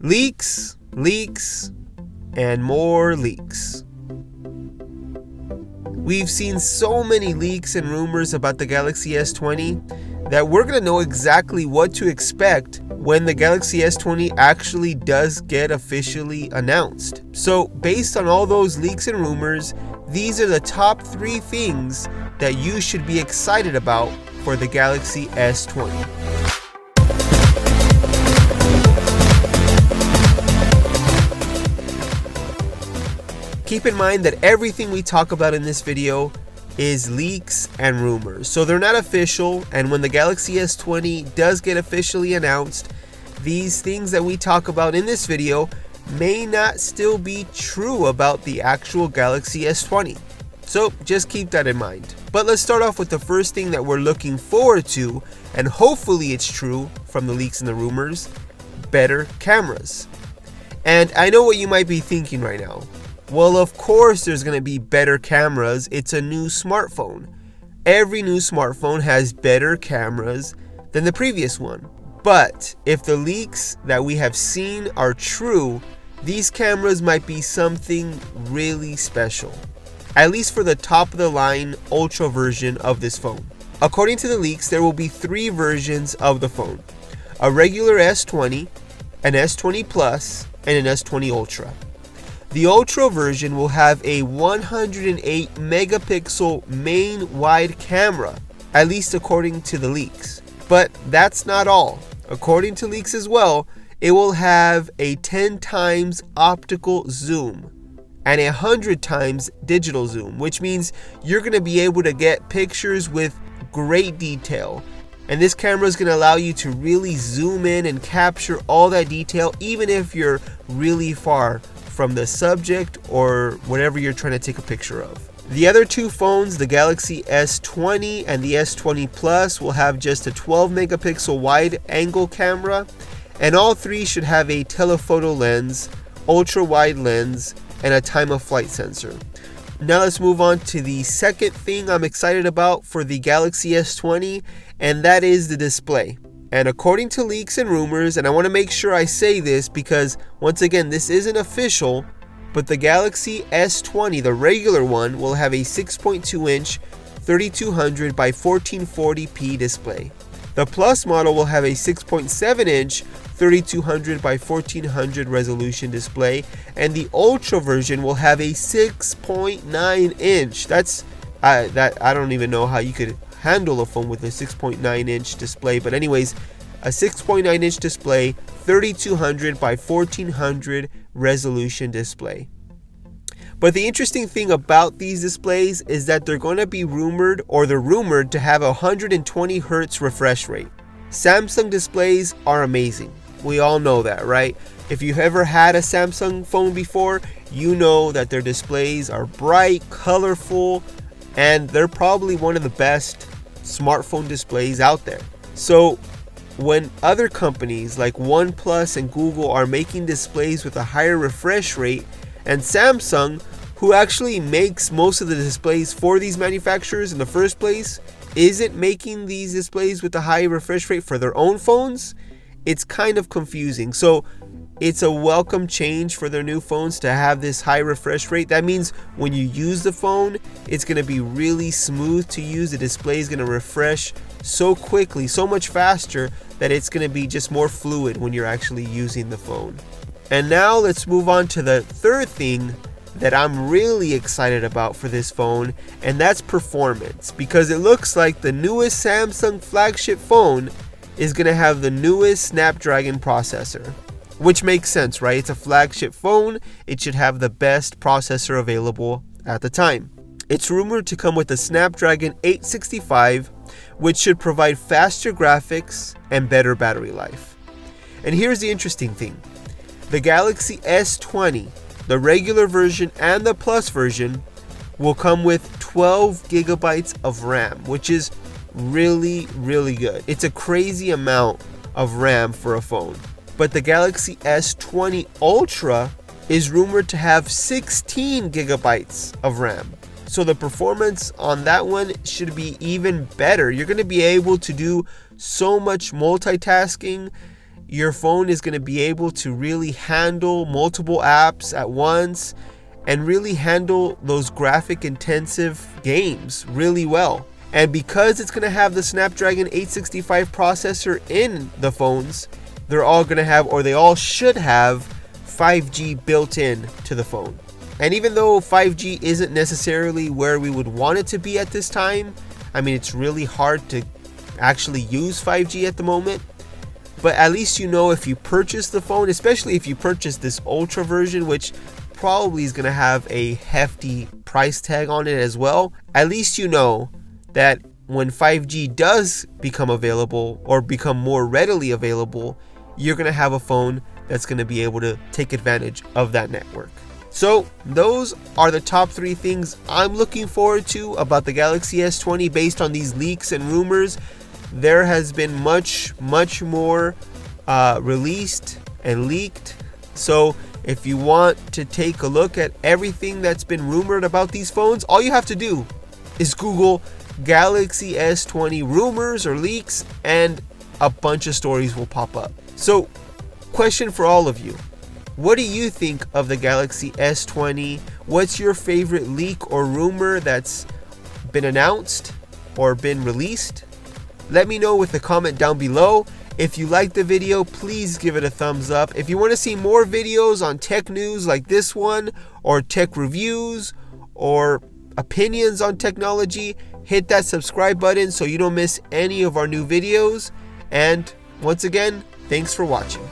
Leaks, leaks, and more leaks. We've seen so many leaks and rumors about the Galaxy S20 that we're going to know exactly what to expect when the Galaxy S20 actually does get officially announced. So based on all those leaks and rumors, these are the top 3 things that you should be excited about for the Galaxy S20. Keep in mind that everything we talk about in this video is leaks and rumors. So they're not official, and when the Galaxy S20 does get officially announced, these things that we talk about in this video may not still be true about the actual Galaxy S20. So just keep that in mind. But let's start off with the first thing that we're looking forward to, and hopefully it's true from the leaks and the rumors: better cameras. And I know what you might be thinking right now. Well, of course there's going to be better cameras. It's a new smartphone. Every new smartphone has better cameras than the previous one. But if the leaks that we have seen are true, these cameras might be something really special. At least for the top of the line Ultra version of this phone. According to the leaks, there will be 3 versions of the phone: a regular S20, an S20 Plus, and an S20 Ultra. The Ultra version will have a 108 megapixel main wide camera, at least according to the leaks. But that's not all. According to leaks as well, it will have a 10 times optical zoom and 100 times digital zoom, which means you're going to be able to get pictures with great detail. And this camera is going to allow you to really zoom in and capture all that detail, even if you're really far from the subject or whatever you're trying to take a picture of. The other 2 phones, the Galaxy S20 and the S20 Plus, will have just a 12 megapixel wide angle camera, and all 3 should have a telephoto lens, ultra wide lens, and a time of flight sensor. Now let's move on to the second thing I'm excited about for the Galaxy S20, and that is the display. And according to leaks and rumors, and I want to make sure I say this because once again this isn't official, but the Galaxy S20, the regular one, will have a 6.2 inch 3200 by 1440p display. The Plus model will have a 6.7 inch 3200 by 1400 resolution display, and the Ultra version will have a 6.9 inch. I don't even know how you could handle a phone with a 6.9 inch display, but anyways, a 6.9 inch display, 3200 by 1400 resolution display. But the interesting thing about these displays is that they're going to be rumored to have a 120 Hz refresh rate. Samsung displays are amazing. We all know that, right? If you've ever had a Samsung phone before, you know that their displays are bright, colorful, and they're probably one of the best smartphone displays out there. So when other companies like OnePlus and Google are making displays with a higher refresh rate, and Samsung, who actually makes most of the displays for these manufacturers in the first place, isn't making these displays with a high refresh rate for their own phones, it's kind of confusing. So it's a welcome change for their new phones to have this high refresh rate. That means when you use the phone, it's going to be really smooth to use. The display is going to refresh so quickly, so much faster, that it's going to be just more fluid when you're actually using the phone. And now let's move on to the third thing that I'm really excited about for this phone, and that's performance, because it looks like the newest Samsung flagship phone is going to have the newest Snapdragon processor. Which makes sense, right? It's a flagship phone. It should have the best processor available at the time. It's rumored to come with a Snapdragon 865, which should provide faster graphics and better battery life. And here's the interesting thing. The Galaxy S20, the regular version and the Plus version, will come with 12 gigabytes of RAM, which is really, really good. It's a crazy amount of RAM for a phone. But the Galaxy S20 Ultra is rumored to have 16 gigabytes of RAM. So the performance on that one should be even better. You're going to be able to do so much multitasking. your phone is going to be able to really handle multiple apps at once and really handle those graphic intensive games really well. And because it's going to have the Snapdragon 865 processor in the phones, they're all going to have, or they all should have, 5G built in to the phone. And even though 5G isn't necessarily where we would want it to be at this time, I mean, it's really hard to actually use 5G at the moment. But at least you know, if you purchase the phone, especially if you purchase this Ultra version, which probably is going to have a hefty price tag on it as well, at least you know that when 5G does become available or become more readily available, you're going to have a phone that's going to be able to take advantage of that network. So those are the top 3 things I'm looking forward to about the Galaxy S20 based on these leaks and rumors. There has been much more released and leaked. So if you want to take a look at everything that's been rumored about these phones, all you have to do is Google Galaxy S20 rumors or leaks and a bunch of stories will pop up. So, question for all of you. What do you think of the Galaxy S20? What's your favorite leak or rumor that's been announced or been released? Let me know with a comment down below. If you liked the video, please give it a thumbs up. If you want to see more videos on tech news like this one, or tech reviews, or opinions on technology, hit that subscribe button so you don't miss any of our new videos. And once again, thanks for watching.